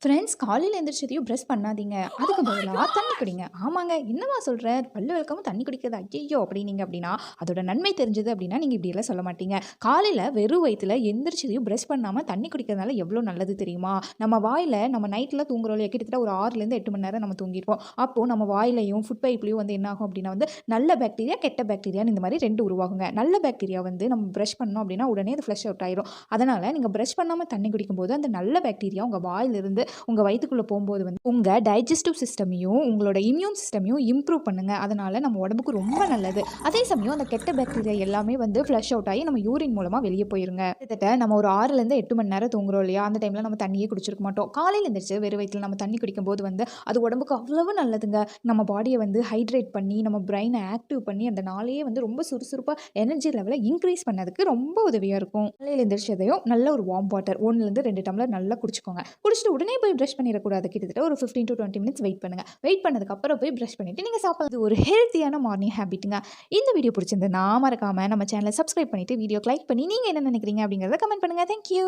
Friends காலையில் எழுந்திரிச்சதையும் brush பண்ணாதீங்க. அதுக்கு பதிலாக தண்ணி குடிங்க. ஆமாங்க, என்னம்மா சொல்கிற, பல்லு விளக்காம தண்ணி குடிக்கிறது ஐயோ அப்படின்னீங்க அப்படின்னா அதோட நன்மை தெரிஞ்சது அப்படின்னா நீங்கள் இப்படியெல்லாம் சொல்ல மாட்டீங்க. காலையில் வெறும் வயிற்றுல எந்திரிச்சதையும் ப்ரெஷ் பண்ணாமல் தண்ணி குடிக்கிறதுனால எவ்வளோ நல்லது தெரியுமா? நம்ம வாயில் நம்ம நைட்டில் தூங்குறோம் இல்லையா, கிட்டத்தட்ட ஒரு 6லேருந்து 8 மணி நேரம் நம்ம தூங்கியிருப்போம். அப்போது நம்ம வாயிலையும் ஃபுட் பைப்லையும் வந்து என்ன ஆகும் அப்படின்னா வந்து நல்ல பாக்டீரியா கெட்ட பாக்டீரியான்னு இந்த மாதிரி 2 உருவாகுங்க. நல்ல பாக்டீரியா வந்து நம்ம ப்ரெஷ் பண்ணோம் அப்படின்னா உடனே அது ஃப்ளஷ் அவுட் ஆயிரும். அதனால் நீங்கள் ப்ரெஷ் பண்ணாமல் தண்ணி குடிக்கும்போது அந்த நல்ல பாக்டீரியா உங்கள் வாயிலிருந்து உங்கள் வயிற்றுக்குள்ளே போகும்போது வந்து உங்கள் டைஜஸ்டிவ் சிஸ்டமையும் உங்களோட இம்யூன் சிஸ்டமையும் இம்ப்ரூவ் பண்ணுங்கள். அதனால் நம்ம உடம்புக்கு ரொம்ப நல்லது. அதே சமயம் அந்த கெட்ட பாக்டீரியா எல்லாமே வந்து ஃப்ளஷ் அவுட் ஆகி நம்ம யூரின் மூலமாக வெளியே போயிருங்க. கிட்டத்தட்ட நம்ம ஒரு 6லேருந்து 8 மணி நேரம் தூங்குறோம் இல்லையா, அந்த டைமில் நம்ம தண்ணியே குடிச்சிருக்க மாட்டோம். காலையில் எழுந்திரிச்சு வெறும் வயிற்றில் நம்ம தண்ணி குடிக்கும்போது வந்து அது உடம்புக்கு அவ்வளவு நல்லதுங்க. நம்ம பாடியை வந்து ஹைட்ரேட் பண்ணி நம்ம பிரெயினை ஆக்டிவ் பண்ணி அந்த நாளையே வந்து ரொம்ப சுறுசுறுப்பாக எனர்ஜி லெவலை இன்க்ரீஸ் பண்ணதுக்கு ரொம்ப உதவியாக இருக்கும். காலையில் எழுந்திரிச்சதையும் நல்ல ஒரு வார்ம் வாட்டர் 1லேருந்து 2 டம்ளர் நல்லா குடிச்சுக்கோங்க. குடிச்சிட்டு உடனே போய் ப்ரஷ் பண்ணிடக்கூடாது. கிட்டத்தட்ட ஒரு 15 to 20 மினிட்ஸ் வெயிட் பண்ணுங்கள். வெயிட் பண்ணதுக்கப்புறம் போய் ப்ரஷ் பண்ணிவிட்டு நீங்கள் சாப்பிட்றது ஒரு ஹெல்த்தியான மார்னிங் ஹேபிட்டுங்க. இந்த வீடியோ பிடிச்சிருந்தா மறக்காமல் நம்ம சேனலை சப்ஸ்கிரைப் பண்ணிவிட்டு வீடியோக்கு லைக் பண்ணி நீங்கள் என்ன நினைக்கிறீங்க அப்படிங்கிறத கமெண்ட் பண்ணுங்கள். தேங்க்யூ.